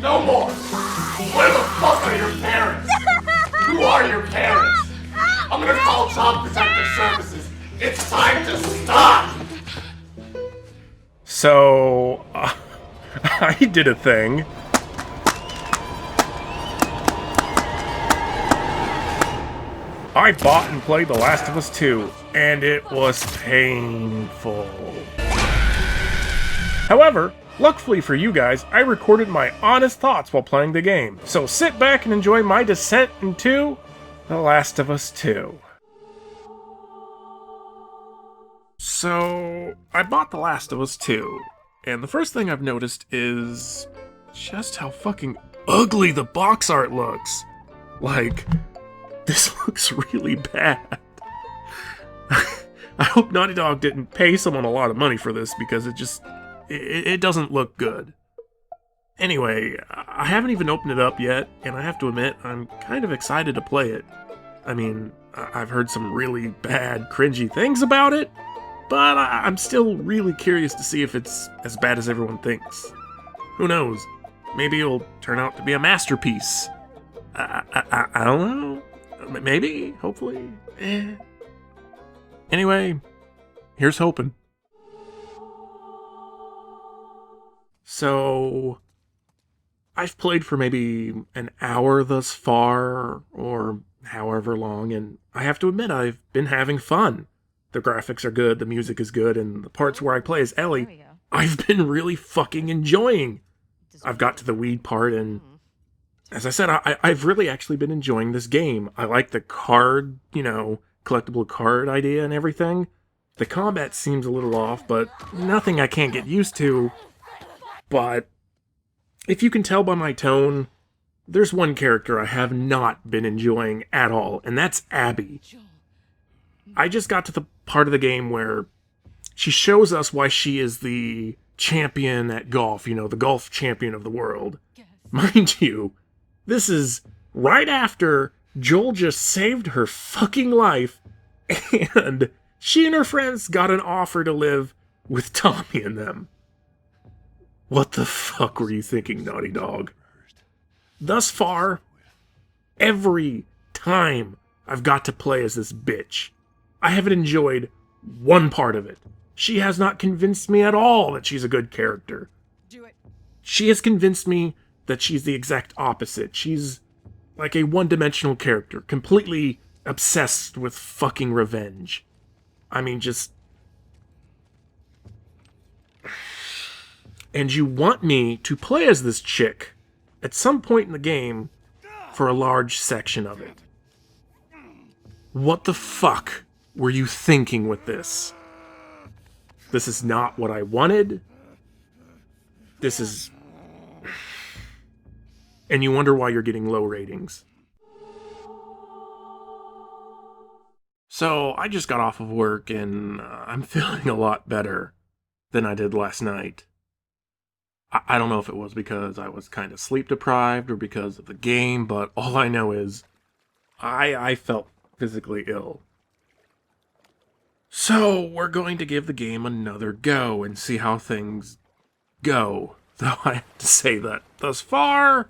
No more! Where the fuck are your parents? Who are your parents? I'm gonna call Child Protective Services. It's time to stop! So, I did a thing. I bought and played The Last of Us 2, and it was painful. However, luckily for you guys, I recorded my honest thoughts while playing the game. So sit back and enjoy my descent into The Last of Us 2. So, I bought The Last of Us 2, and the first thing I've noticed is just how fucking ugly the box art looks. Like, this looks really bad. I hope Naughty Dog didn't pay someone a lot of money for this, because it doesn't look good. Anyway, I haven't even opened it up yet, and I have to admit, I'm kind of excited to play it. I mean, I've heard some really bad, cringy things about it, but I'm still really curious to see if it's as bad as everyone thinks. Who knows? Maybe it'll turn out to be a masterpiece. I don't know. Maybe, hopefully. Anyway, here's hoping. So, I've played for maybe an hour thus far, or however long, and I have to admit I've been having fun. The graphics are good, the music is good, and the parts where I play as Ellie, I've been really fucking enjoying. I've got to the weed part, and as I said, I've really actually been enjoying this game. I like the card, collectible card idea and everything. The combat seems a little off, but nothing I can't get used to. But if you can tell by my tone, there's one character I have not been enjoying at all, and that's Abby. I just got to the part of the game where she shows us why she is the champion at golf, the golf champion of the world. Mind you, this is right after Joel just saved her fucking life, and she and her friends got an offer to live with Tommy and them. What the fuck were you thinking, Naughty Dog? Thus far, every time I've got to play as this bitch, I haven't enjoyed one part of it. She has not convinced me at all that she's a good character. She has convinced me that she's the exact opposite. She's like a one-dimensional character, completely obsessed with fucking revenge. I mean, just... And you want me to play as this chick at some point in the game for a large section of it. What the fuck were you thinking with this? This is not what I wanted. This is... And you wonder why you're getting low ratings. So, I just got off of work and I'm feeling a lot better than I did last night. I don't know if it was because I was kind of sleep deprived or because of the game, but all I know is I felt physically ill. So, we're going to give the game another go and see how things go. Though I have to say that thus far,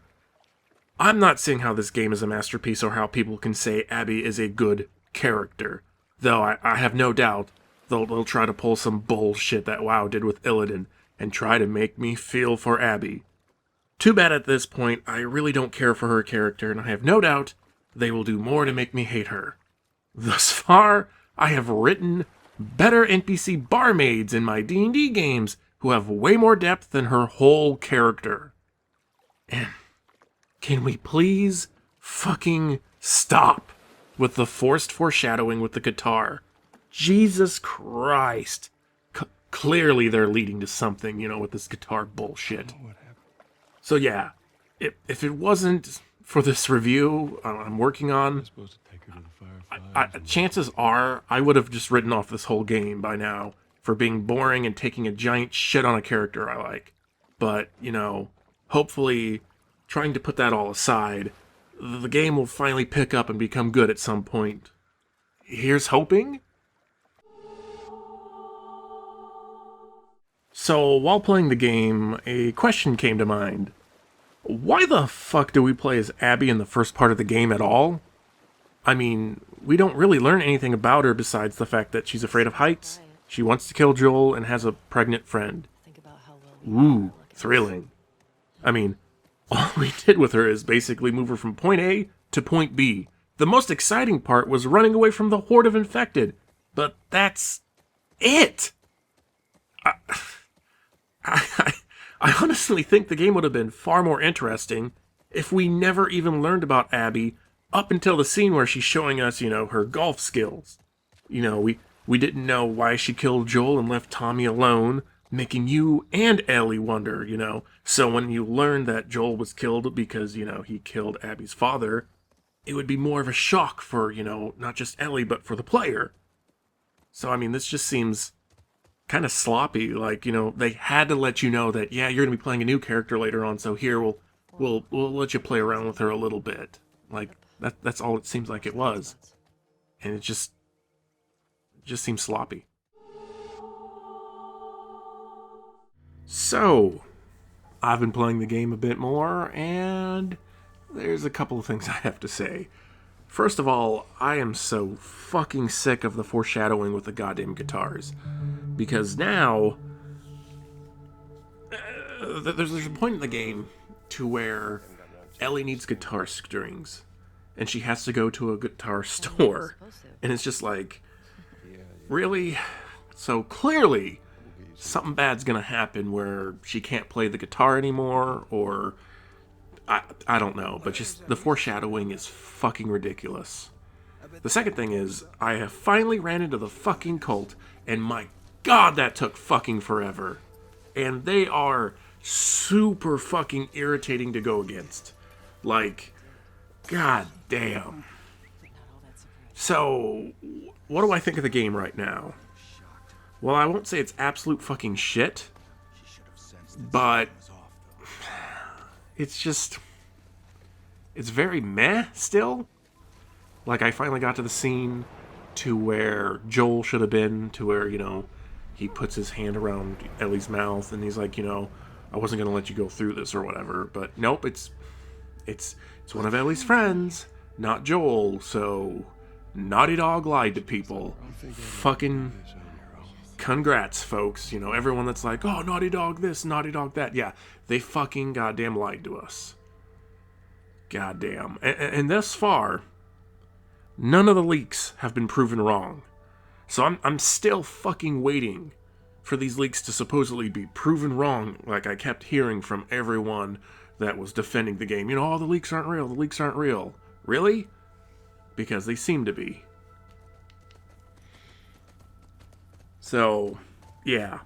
I'm not seeing how this game is a masterpiece or how people can say Abby is a good character. Though I have no doubt they'll try to pull some bullshit that WoW did with Illidan and try to make me feel for Abby. Too bad at this point, I really don't care for her character, and I have no doubt they will do more to make me hate her. Thus far, I have written better NPC barmaids in my D&D games who have way more depth than her whole character. And can we please fucking stop with the forced foreshadowing with the guitar? Jesus Christ. Clearly they're leading to something, with this guitar bullshit. So yeah, if it wasn't for this review I'm working on, chances are I would have just written off this whole game by now for being boring and taking a giant shit on a character I like. But, hopefully, trying to put that all aside, the game will finally pick up and become good at some point. Here's hoping. So, while playing the game, a question came to mind. Why the fuck do we play as Abby in the first part of the game at all? I mean, we don't really learn anything about her besides the fact that she's afraid of heights, she wants to kill Joel, and has a pregnant friend. Ooh, thrilling. I mean, all we did with her is basically move her from point A to point B. The most exciting part was running away from the horde of infected, but that's it. I honestly think the game would have been far more interesting if we never even learned about Abby up until the scene where she's showing us, her golf skills. We didn't know why she killed Joel and left Tommy alone, making you and Ellie wonder, So when you learn that Joel was killed because, he killed Abby's father, it would be more of a shock for, not just Ellie, but for the player. So, I mean, this just seems kind of sloppy. Like, they had to let you know that, yeah, you're going to be playing a new character later on, so here we'll let you play around with her a little bit. Like, that's all it seems like it was. And it just seems sloppy. So, I've been playing the game a bit more, and there's a couple of things I have to say. First of all, I am so fucking sick of the foreshadowing with the goddamn guitars. Because now, there's a point in the game to where Ellie needs guitar strings. And she has to go to a guitar store. And it's just like, really? So clearly, something bad's gonna happen where she can't play the guitar anymore, or I don't know, but just the foreshadowing is fucking ridiculous. The second thing is, I have finally ran into the fucking cult, and my god, that took fucking forever. And they are super fucking irritating to go against. Like, god damn. So, what do I think of the game right now? Well, I won't say it's absolute fucking shit, but it's very meh still. Like, I finally got to the scene to where Joel should have been, to where, he puts his hand around Ellie's mouth and he's like, I wasn't going to let you go through this or whatever. But nope, it's one of Ellie's friends, not Joel, so Naughtydog lied to people. Fucking congrats, folks. Everyone that's like, oh, Naughtydog this, Naughtydog that. Yeah, they fucking goddamn lied to us. Goddamn. And thus far, none of the leaks have been proven wrong. So I'm still fucking waiting for these leaks to supposedly be proven wrong, like I kept hearing from everyone that was defending the game. Oh, the leaks aren't real, the leaks aren't real. Really? Because they seem to be. So, yeah.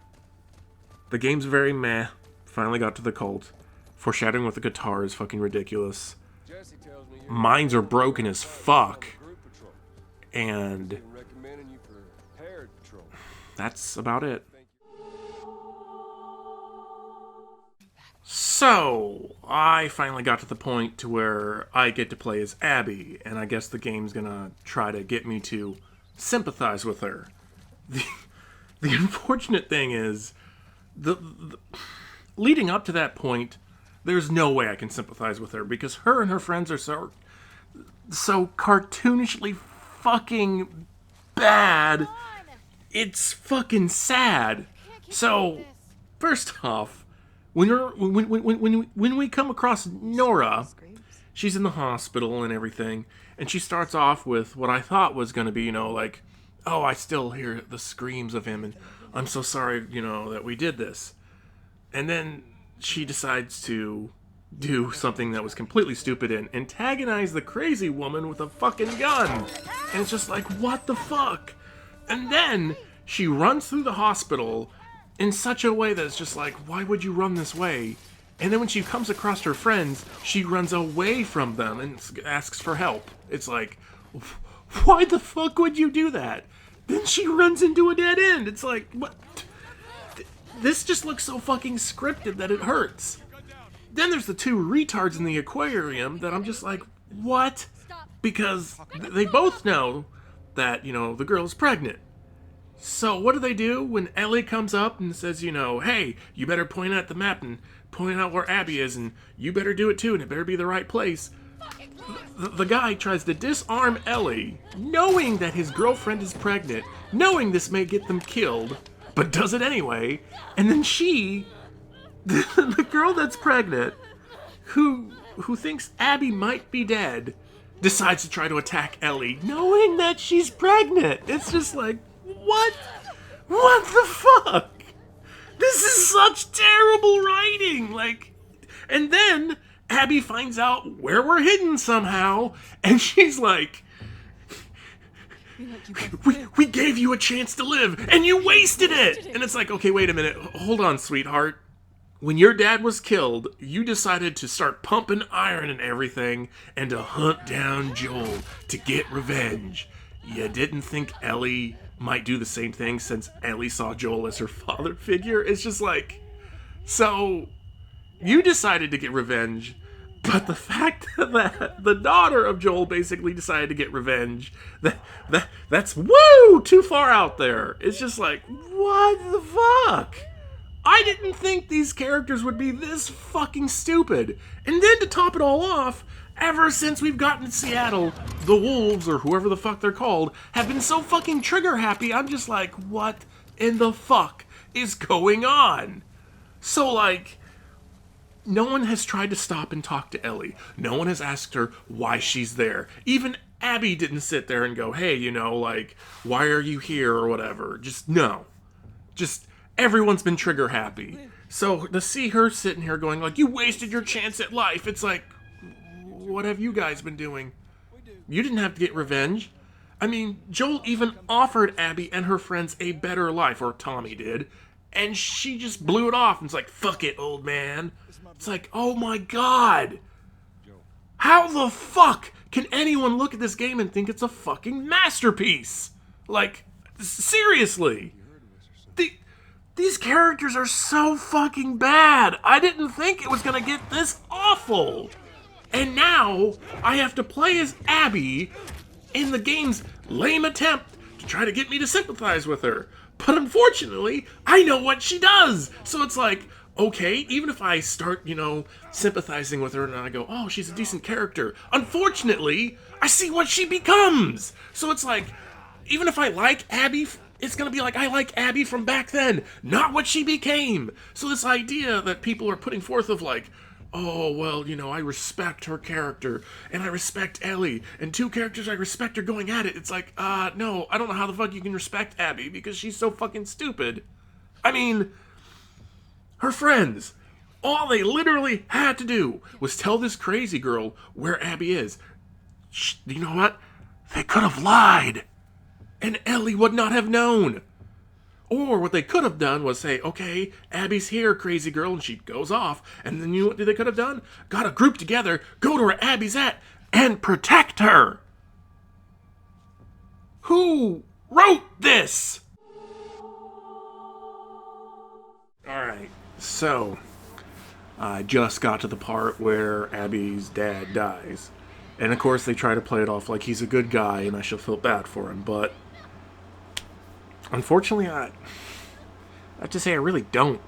The game's very meh. Finally got to the cult. Foreshadowing with the guitar is fucking ridiculous. Minds are broken as fuck. And that's about it. So, I finally got to the point to where I get to play as Abby, and I guess the game's gonna try to get me to sympathize with her. The unfortunate thing is, the leading up to that point, there's no way I can sympathize with her, because her and her friends are so cartoonishly fucking bad. It's fucking sad. So, first off, when we come across Nora, she's in the hospital and everything, and she starts off with what I thought was going to be, like, oh, I still hear the screams of him, and I'm so sorry, that we did this. And then she decides to do something that was completely stupid and antagonize the crazy woman with a fucking gun. And it's just like, what the fuck? And then she runs through the hospital in such a way that it's just like, why would you run this way? And then when she comes across her friends, she runs away from them and asks for help. It's like, why the fuck would you do that? Then she runs into a dead end. It's like, what? This just looks so fucking scripted that it hurts. Then there's the two retards in the aquarium that I'm just like, what? Because they both know that, the girl is pregnant. So what do when Ellie comes up and says, you know, hey, you better point out the map and point out where Abby is, and you better do it too, and it better be the right place. The guy tries to disarm Ellie, knowing that his girlfriend is pregnant, knowing this may get them killed, but does it anyway. And then she, the girl that's pregnant, who thinks Abby might be dead, decides to try to attack Ellie, knowing that she's pregnant. It's just like, what? What the fuck? This is such terrible writing. Like, and then Abby finds out where we're hidden somehow, and she's like, we gave you a chance to live, and you wasted it! And it's like, okay, wait a minute. Hold on, sweetheart. When your dad was killed, you decided to start pumping iron and everything, and to hunt down Joel to get revenge. You didn't think Ellie might do the same thing, since Ellie saw Joel as her father figure? It's just like, so you decided to get revenge, but the fact that the daughter of Joel basically decided to get revenge, that's woo too far out there. It's just like, what the fuck? I didn't think these characters would be this fucking stupid. And then to top it all off, ever since we've gotten to Seattle, the Wolves, or whoever the fuck they're called, have been so fucking trigger happy. I'm just like, what in the fuck is going on? So, like, no one has tried to stop and talk to Ellie. No one has asked her why she's there. Even Abby didn't sit there and go, hey, you know, like, why are you here or whatever. Just, no. Just, everyone's been trigger happy. So to see her sitting here going like, you wasted your chance at life, it's like, what have you guys been doing? You didn't have to get revenge. I mean, Joel even offered Abby and her friends a better life, or Tommy did, and she just blew it off and was like, fuck it, old man. It's like, oh my god. How the fuck can anyone look at this game and think it's a fucking masterpiece? Like, seriously. These characters are so fucking bad. I didn't think it was gonna get this awful. And now I have to play as Abby in the game's lame attempt to try to get me to sympathize with her. But unfortunately, I know what she does. So it's like, okay, even if I start, you know, sympathizing with her and I go, oh, she's a decent character, unfortunately, I see what she becomes. So it's like, even if I like Abby, it's gonna be like, I like Abby from back then, not what she became. So this idea that people are putting forth of like, oh, well, you know, I respect her character, and I respect Ellie, and two characters I respect are going at it. It's like, no, I don't know how the fuck you can respect Abby, because she's so fucking stupid. I mean, her friends, all they literally had to do was tell this crazy girl where Abby is. You know what? They could have lied, and Ellie would not have known. Or what they could have done was say, okay, Abby's here, crazy girl, and she goes off. And then you know what they could have done? Got a group together, go to where Abby's at, and protect her. Who wrote this? Alright, so I just got to the part where Abby's dad dies. And of course they try to play it off like he's a good guy and I shall feel bad for him, but unfortunately, I have to say I really don't,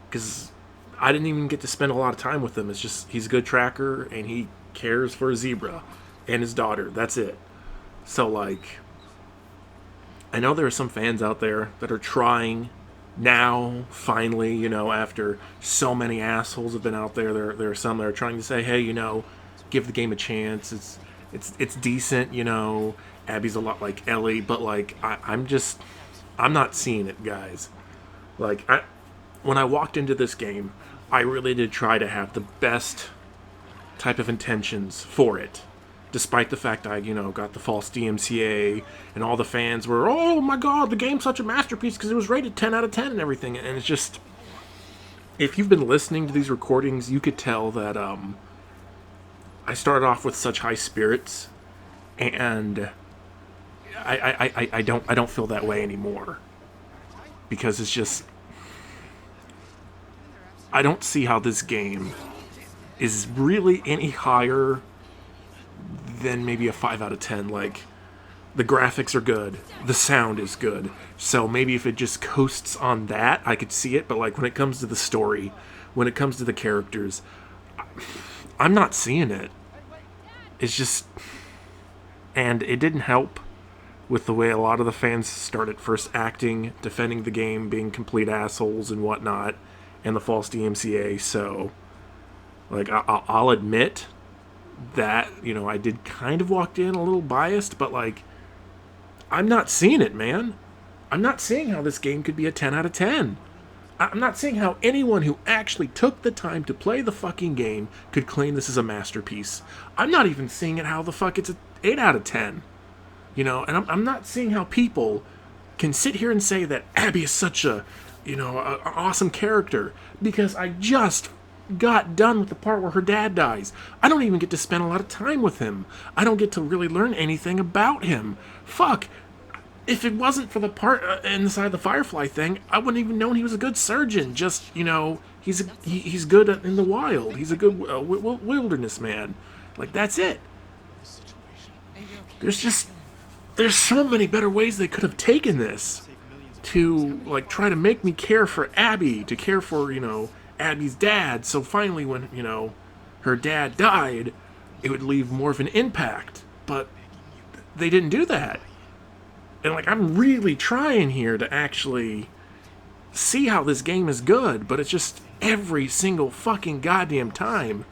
because I didn't even get to spend a lot of time with him. It's just, he's a good tracker, and he cares for a zebra and his daughter. That's it. So, like, I know there are some fans out there that are trying now, finally, you know, after so many assholes have been out there, there are some that are trying to say, hey, you know, give the game a chance. It's decent, you know. Abby's a lot like Ellie, but, like, I'm not seeing it, guys. Like, when I walked into this game, I really did try to have the best type of intentions for it. Despite the fact I, you know, got the false DMCA, and all the fans were, oh my god, the game's such a masterpiece because it was rated 10 out of 10 and everything. And it's just, if you've been listening to these recordings, you could tell that I started off with such high spirits, and I don't feel that way anymore, because it's just, I don't see how this game is really any higher than maybe a 5 out of 10. Like, the graphics are good, the sound is good. So maybe if it just coasts on that, I could see it. But like when it comes to the story, when it comes to the characters, I'm not seeing it. It's just, and it didn't help with the way a lot of the fans started first acting, defending the game, being complete assholes and whatnot, and the false DMCA. So, like, I'll admit that, I did kind of walk in a little biased, but like, I'm not seeing it, man. I'm not seeing how this game could be a 10 out of 10. I'm not seeing how anyone who actually took the time to play the fucking game could claim this is a masterpiece. I'm not even seeing it how the fuck it's an 8 out of 10. And I'm not seeing how people can sit here and say that Abby is such a awesome character, because I just got done with the part where her dad dies. I don't even get to spend a lot of time with him. I don't get to really learn anything about him. Fuck. If it wasn't for the part inside the Firefly thing, I wouldn't even known he was a good surgeon. Just, he's good in the wild. He's a good wilderness man. Like, that's it. There's so many better ways they could have taken this to, like, try to make me care for Abby, to care for, Abby's dad. So finally when, her dad died, it would leave more of an impact. But they didn't do that. And, like, I'm really trying here to actually see how this game is good, but it's just every single fucking goddamn time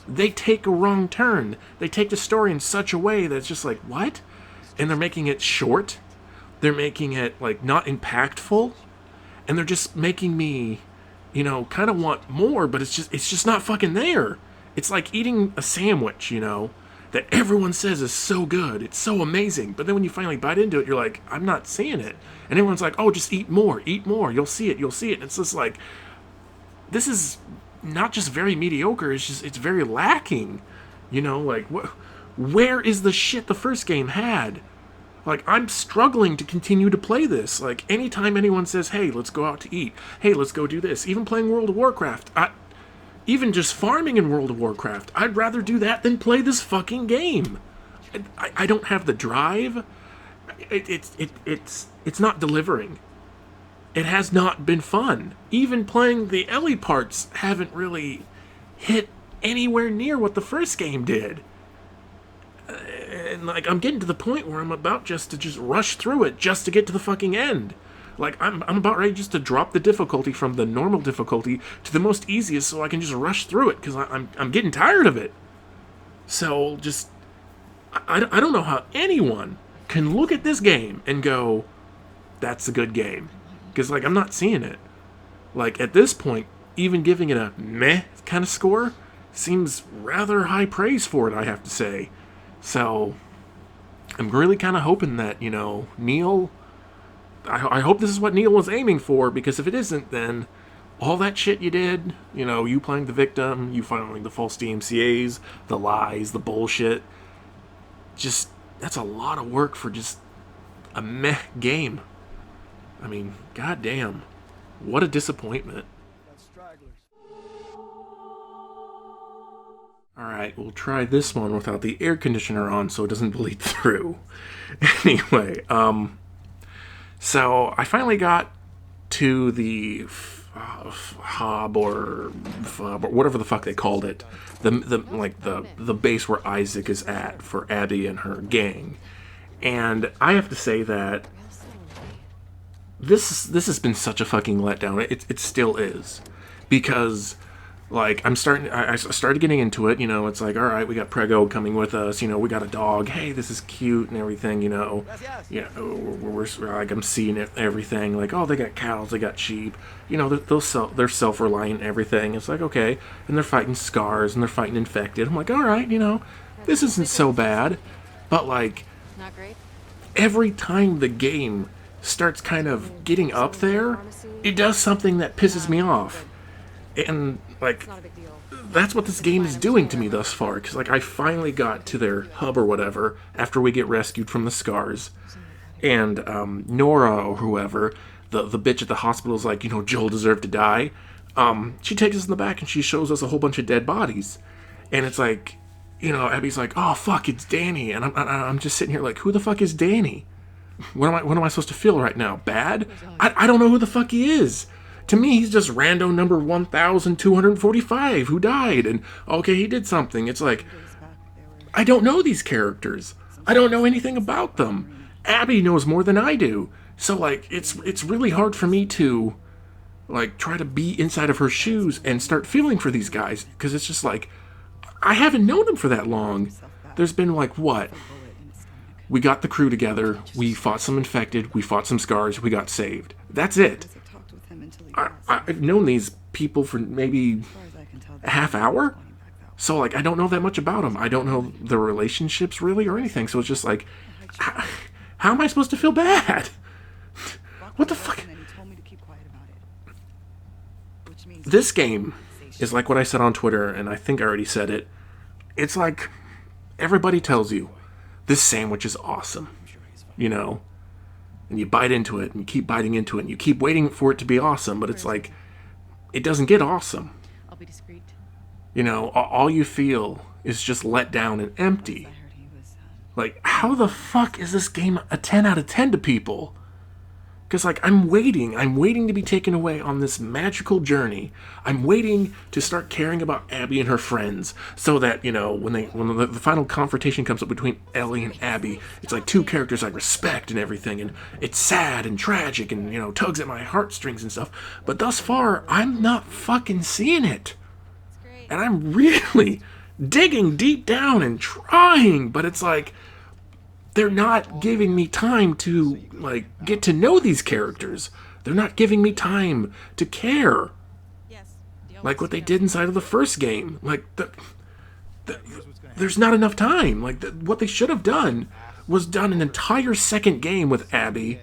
they take a wrong turn. They take the story in such a way that's just like, what? And they're making it short. They're making it, like, not impactful. And they're just making me, kind of want more, but it's just not fucking there. It's like eating a sandwich, that everyone says is so good, it's so amazing, but then when you finally bite into it, you're like, I'm not seeing it. And everyone's like, oh, just eat more, you'll see it. And it's just like, this is not just very mediocre, it's very lacking. Like, where is the shit the first game had? Like, I'm struggling to continue to play this. Like, anytime anyone says, hey, let's go out to eat, hey, let's go do this, even playing World of Warcraft, even just farming in World of Warcraft, I'd rather do that than play this fucking game. I don't have the drive. It's not delivering. It has not been fun. Even playing the Ellie parts haven't really hit anywhere near what the first game did. And, like, I'm getting to the point where I'm about to rush through it just to get to the fucking end. Like, I'm about ready just to drop the difficulty from the normal difficulty to the most easiest so I can just rush through it, because I'm getting tired of it. So, just, I don't know how anyone can look at this game and go, that's a good game. Because, like, I'm not seeing it. Like, at this point, even giving it a meh kind of score seems rather high praise for it, I have to say. So, I'm really kind of hoping that, Neil... I hope this is what Neil was aiming for, because if it isn't, then all that shit you did, you playing the victim, you following the false DMCAs, the lies, the bullshit, just, that's a lot of work for just a meh game. I mean, goddamn, what a disappointment. Alright, we'll try this one without the air conditioner on so it doesn't bleed through. Anyway, so I finally got to the hub or whatever the fuck they called it, the base where Isaac is at for Abby and her gang, and I have to say that this has been such a fucking letdown. It still is, because, like, I started getting into it, it's like, all right, we got Prego coming with us, we got a dog, hey, this is cute and everything, we're like, I'm seeing everything, like, oh, they got cows, they got sheep, they're self-reliant and everything. It's like, okay, and they're fighting scars and they're fighting infected. I'm like, all right, this isn't so bad, but, like, not great. Every time the game starts kind of getting up there, it does something that pisses me off. And, like, that's what this game is doing to me thus far. Because, like, I finally got to their hub or whatever after we get rescued from the scars. And Nora or whoever, the bitch at the hospital, is like, Joel deserved to die. She takes us in the back and she shows us a whole bunch of dead bodies. And it's like, you know, Abby's like, oh fuck, it's Danny, and I'm just sitting here like, who the fuck is Danny? What am I supposed to feel right now? Bad? I don't know who the fuck he is. To me, he's just rando number 1,245 who died, and okay, he did something. It's like, I don't know these characters. I don't know anything about them. Abby knows more than I do. So like, it's really hard for me to like try to be inside of her shoes and start feeling for these guys, because it's just like, I haven't known them for that long. There's been like, what? We got the crew together, we fought some infected, we fought some scars, we got saved. That's it. I've known these people for maybe a half hour. So like, I don't know that much about them. I don't know their relationships really or anything. So it's just like, how am I supposed to feel bad? What the fuck? This game is like what I said on Twitter, and I think I already said it. It's like everybody tells you this sandwich is awesome, you know, and you bite into it and you keep biting into it and you keep waiting for it to be awesome, but it's like, it doesn't get awesome. I'll be discreet. You know, all you feel is just let down and empty. Like, how the fuck is this game a 10 out of 10 to people? Because, like, I'm waiting to be taken away on this magical journey. I'm waiting to start caring about Abby and her friends, so that, you know, when the final confrontation comes up between Ellie and Abby, it's like two characters I respect and everything, and it's sad and tragic and, you know, tugs at my heartstrings and stuff. But thus far, I'm not fucking seeing it. And I'm really digging deep down and trying, but it's like, they're not giving me time to, like, get to know these characters. They're not giving me time to care. Like what they did inside of the first game. Like, there's not enough time. Like, what they should have done was done an entire second game with Abby,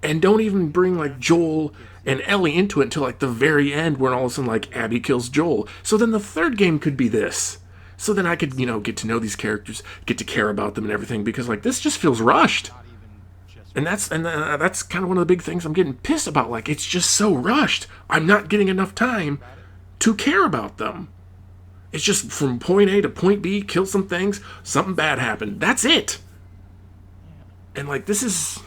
and don't even bring, like, Joel and Ellie into it until, like, the very end, where all of a sudden, like, Abby kills Joel. So then the third game could be this. So then I could, you know, get to know these characters, get to care about them and everything, because, like, this just feels rushed. And that's kind of one of the big things I'm getting pissed about. Like, it's just so rushed. I'm not getting enough time to care about them. It's just from point A to point B, kill some things, something bad happened. That's it. And, like, this is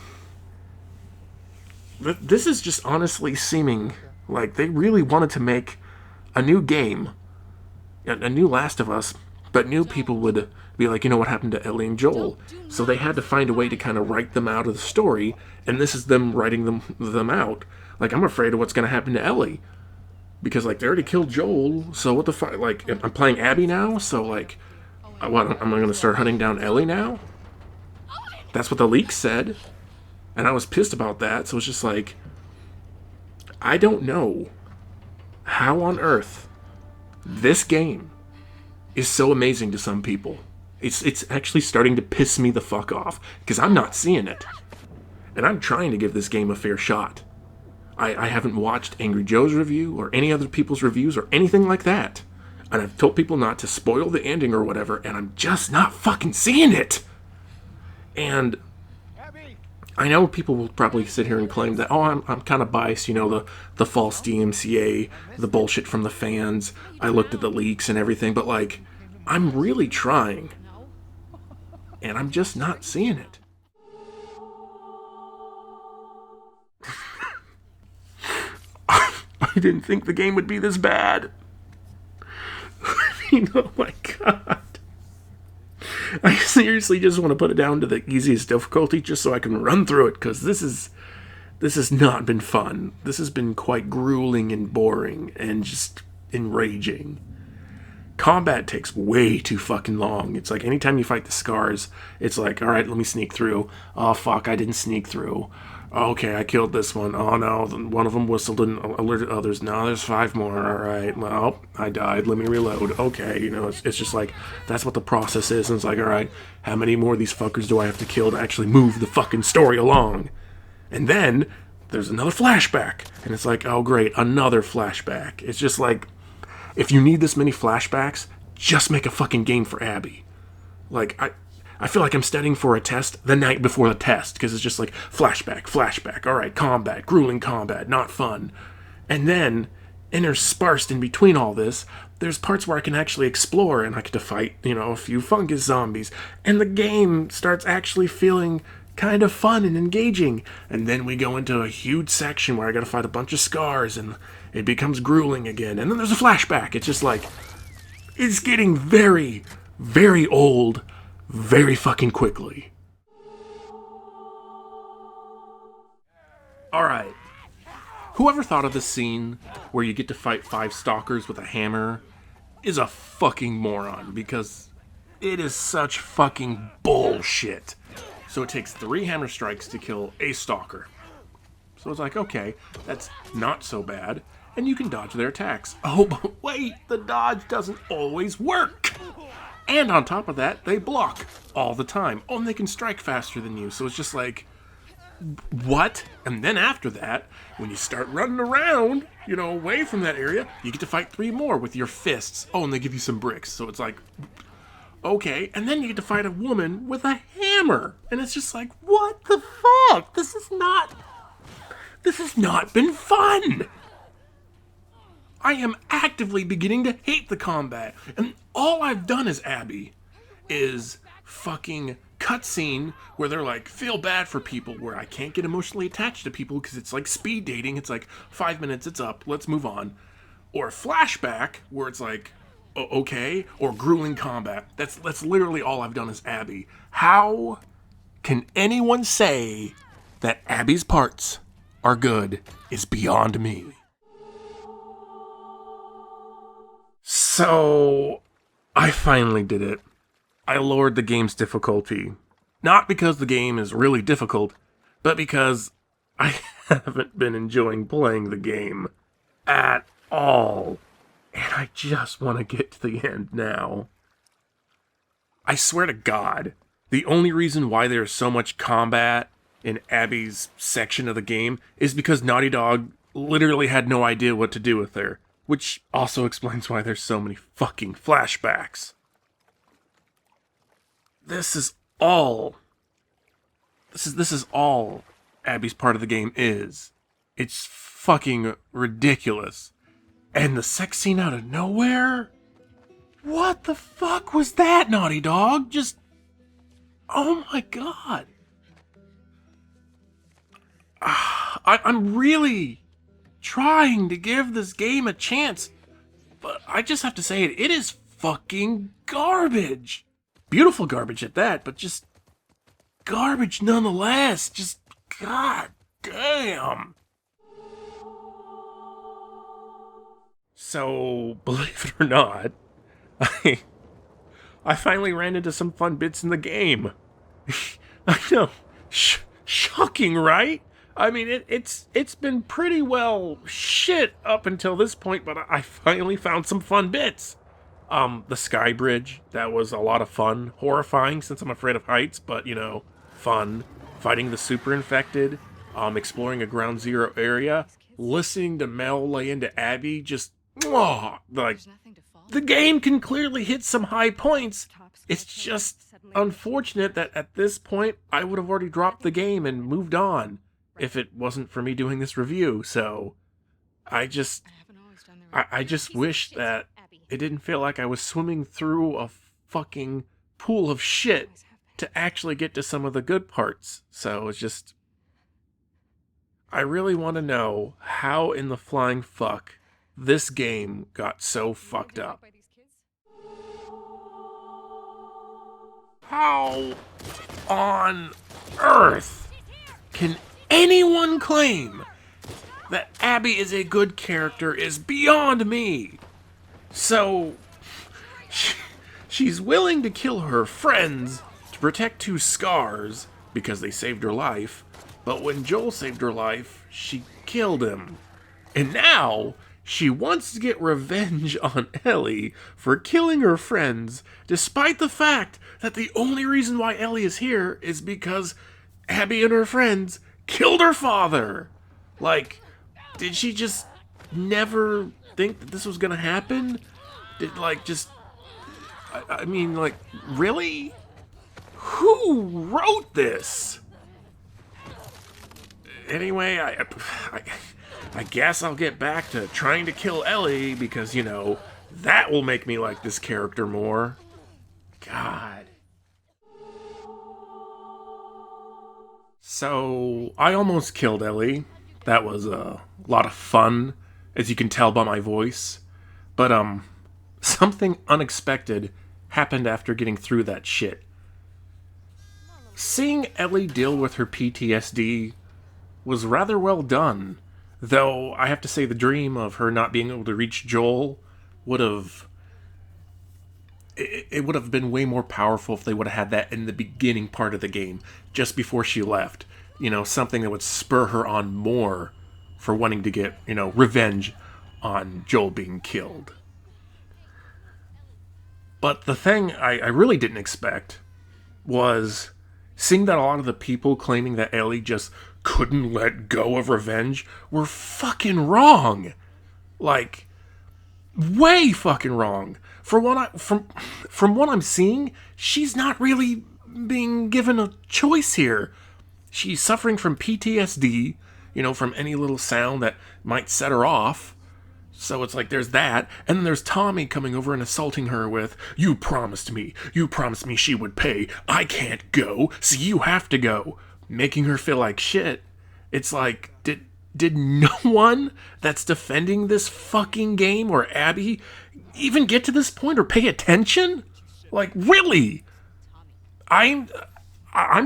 just honestly seeming like they really wanted to make a new game, a new Last of Us, but new people would be like, you know what happened to Ellie and Joel? So they had to find a way to kind of write them out of the story, and this is them writing them out. Like, I'm afraid of what's going to happen to Ellie, because, like, they already killed Joel, so what the fuck? Like, I'm playing Abby now, so, like, what, am I going to start hunting down Ellie now? That's what the leak said, and I was pissed about that, so it's just like, I don't know how on earth this game is so amazing to some people. It's actually starting to piss me the fuck off, because I'm not seeing it. And I'm trying to give this game a fair shot. I haven't watched Angry Joe's review or any other people's reviews or anything like that. And I've told people not to spoil the ending or whatever, and I'm just not fucking seeing it. And I know people will probably sit here and claim that, oh, I'm kind of biased, you know, the false DMCA, the bullshit from the fans, I looked at the leaks and everything, but, like, I'm really trying, and I'm just not seeing it. I didn't think the game would be this bad. Oh my god. I seriously just want to put it down to the easiest difficulty just so I can run through it, because this has not been fun. This has been quite grueling and boring and just enraging. Combat takes way too fucking long. It's like anytime you fight the scars, it's like, alright, let me sneak through. Oh fuck, I didn't sneak through. Okay, I killed this one. Oh no, one of them whistled and alerted others. No, there's 5 more. Alright, well, I died. Let me reload. Okay, you know, it's just like, that's what the process is. And it's like, alright, how many more of these fuckers do I have to kill to actually move the fucking story along? And then, there's another flashback. And it's like, oh great, another flashback. It's just like, if you need this many flashbacks, just make a fucking game for Abby. Like, I feel like I'm studying for a test the night before the test, because it's just like, flashback, alright, combat, grueling combat, not fun. And then, interspersed in between all this, there's parts where I can actually explore and I get to fight, a few fungus zombies. And the game starts actually feeling kind of fun and engaging. And then we go into a huge section where I gotta fight a bunch of scars and it becomes grueling again. And then there's a flashback. It's just like, it's getting very, very old very fucking quickly. Alright. Whoever thought of this scene where you get to fight 5 stalkers with a hammer is a fucking moron, because it is such fucking bullshit. So it takes 3 hammer strikes to kill a stalker. So it's like, okay, that's not so bad, and you can dodge their attacks. Oh, but wait, the dodge doesn't always work. And on top of that, they block all the time. Oh, and they can strike faster than you, so it's just like, what? And then after that, when you start running around, away from that area, you get to fight 3 more with your fists. Oh, and they give you some bricks. So it's like, okay. And then you get to fight a woman with a hammer. And it's just like, what the fuck? This has not been fun. I am actively beginning to hate the combat. And all I've done as Abby is fucking cutscene where they're like, feel bad for people, where I can't get emotionally attached to people because it's like speed dating. It's like 5 minutes, it's up, let's move on. Or flashback where it's like, okay. Or grueling combat. That's literally all I've done as Abby. How can anyone say that Abby's parts are good is beyond me. So I finally did it. I lowered the game's difficulty. Not because the game is really difficult, but because I haven't been enjoying playing the game at all. And I just want to get to the end now. I swear to God, the only reason why there's so much combat in Abby's section of the game is because Naughtydog literally had no idea what to do with her. Which also explains why there's so many fucking flashbacks. This is all Abby's part of the game is. It's fucking ridiculous. And the sex scene out of nowhere? What the fuck was that, Naughtydog? Just, oh my God. I'm really trying to give this game a chance, but I just have to say it is fucking garbage. Beautiful garbage at that, but just garbage nonetheless. Just, god damn. So, believe it or not, I finally ran into some fun bits in the game. I know, shocking, right? I mean, it's been pretty well shit up until this point, but I finally found some fun bits. The sky bridge, that was a lot of fun. Horrifying since I'm afraid of heights, but, fun. Fighting the super infected, exploring a ground zero area, listening to Mel lay into Abby, just, like, the game can clearly hit some high points. It's just unfortunate that at this point, I would have already dropped the game and moved on if it wasn't for me doing this review, so I just wish that it didn't feel like I was swimming through a fucking pool of shit to actually get to some of the good parts. So it's just, I really want to know how in the flying fuck this game got so fucked up. How on earth can anyone claim that Abby is a good character is beyond me. So, she's willing to kill her friends to protect 2 scars because they saved her life, but when Joel saved her life, she killed him. And now, she wants to get revenge on Ellie for killing her friends, despite the fact that the only reason why Ellie is here is because Abby and her friends killed her father. Like, did she just never think that this was gonna happen? I mean, like, really? Who wrote this? Anyway, I guess I'll get back to trying to kill Ellie because, That will make me like this character more. God. So, I almost killed Ellie. That was a lot of fun, as you can tell by my voice. But, something unexpected happened after getting through that shit. Seeing Ellie deal with her PTSD was rather well done, though I have to say the dream of her not being able to reach Joel would have... It would have been way more powerful if they would have had that in the beginning part of the game, just before she left. You know, something that would spur her on more for wanting to get, revenge on Joel being killed. But the thing I really didn't expect was seeing that a lot of the people claiming that Ellie just couldn't let go of revenge were fucking wrong. Like, way fucking wrong. From what I'm seeing, she's not really being given a choice here. She's suffering from PTSD, from any little sound that might set her off. So it's like there's that, and then there's Tommy coming over and assaulting her with, you promised me she would pay, I can't go, so you have to go, making her feel like shit. It's like, did no one that's defending this fucking game or Abby even get to this point or pay attention? Like, really? I'm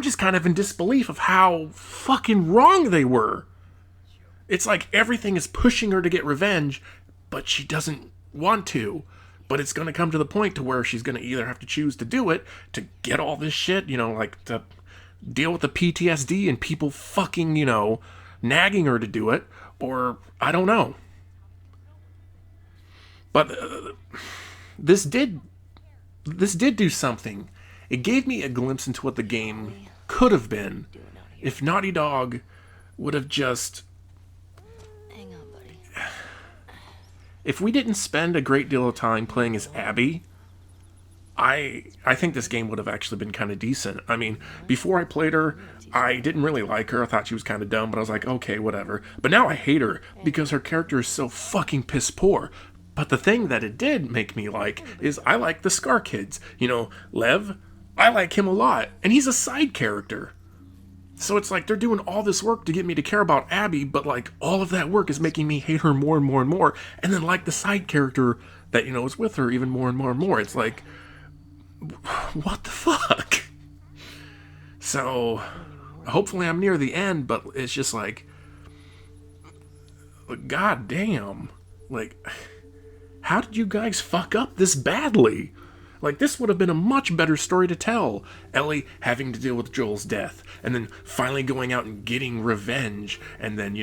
just kind of in disbelief of how fucking wrong they were. It's like everything is pushing her to get revenge, but she doesn't want to. But it's going to come to the point to where she's going to either have to choose to do it to get all this shit, to deal with the PTSD and people fucking, nagging her to do it, or I don't know. But this did do something. It gave me a glimpse into what the game could have been if Naughty Dog would have just... Hang on, buddy. If we didn't spend a great deal of time playing as Abby, I think this game would have actually been kind of decent. I mean, before I played her, I didn't really like her. I thought she was kind of dumb, but I was like, okay, whatever. But now I hate her because her character is so fucking piss poor. But the thing that it did make me like is I like the Scar kids. Lev, I like him a lot, and he's a side character. So it's like they're doing all this work to get me to care about Abby, but like all of that work is making me hate her more and more and more, and then like the side character that, is with her even more and more and more. It's like, what the fuck? So, hopefully I'm near the end, but it's just like, god damn. Like, how did you guys fuck up this badly? Like, this would have been a much better story to tell. Ellie having to deal with Joel's death, and then finally going out and getting revenge, and then,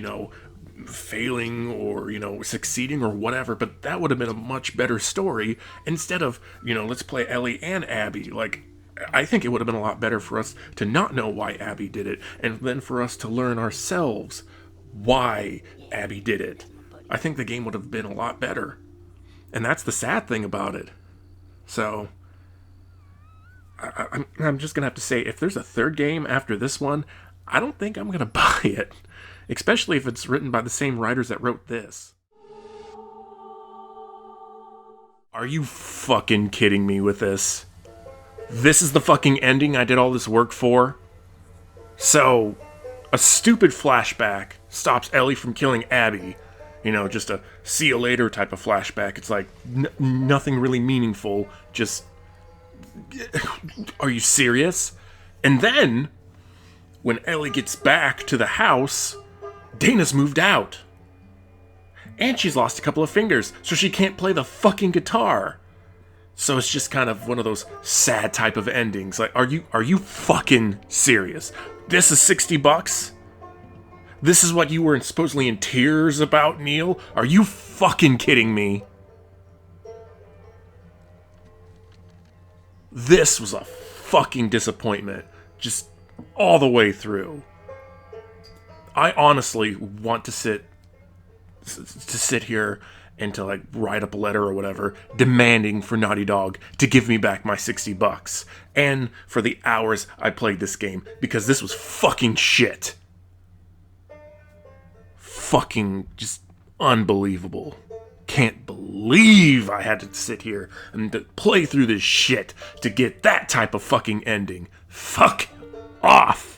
failing or, succeeding or whatever, but that would have been a much better story instead of, let's play Ellie and Abby. Like, I think it would have been a lot better for us to not know why Abby did it, and then for us to learn ourselves why Abby did it. I think the game would have been a lot better. And that's the sad thing about it. So, I'm just going to have to say, if there's a third game after this one, I don't think I'm going to buy it. Especially if it's written by the same writers that wrote this. Are you fucking kidding me with this? This is the fucking ending I did all this work for? So, a stupid flashback stops Ellie from killing Abby. Just a see you later type of flashback. It's like nothing really meaningful. Just, are you serious? And then, when Ellie gets back to the house, Dana's moved out. And she's lost a couple of fingers, so she can't play the fucking guitar. So it's just kind of one of those sad type of endings. Like, are you fucking serious? This is $60? This is what you were supposedly in tears about, Neil? Are you fucking kidding me? This was a fucking disappointment. Just all the way through. I honestly want to sit here and to like write up a letter or whatever demanding for Naughty Dog to give me back my $60 and for the hours I played this game, because this was fucking shit. Fucking just unbelievable. can't believe I had to sit here and to play through this shit to get that type of fucking ending. Fuck off.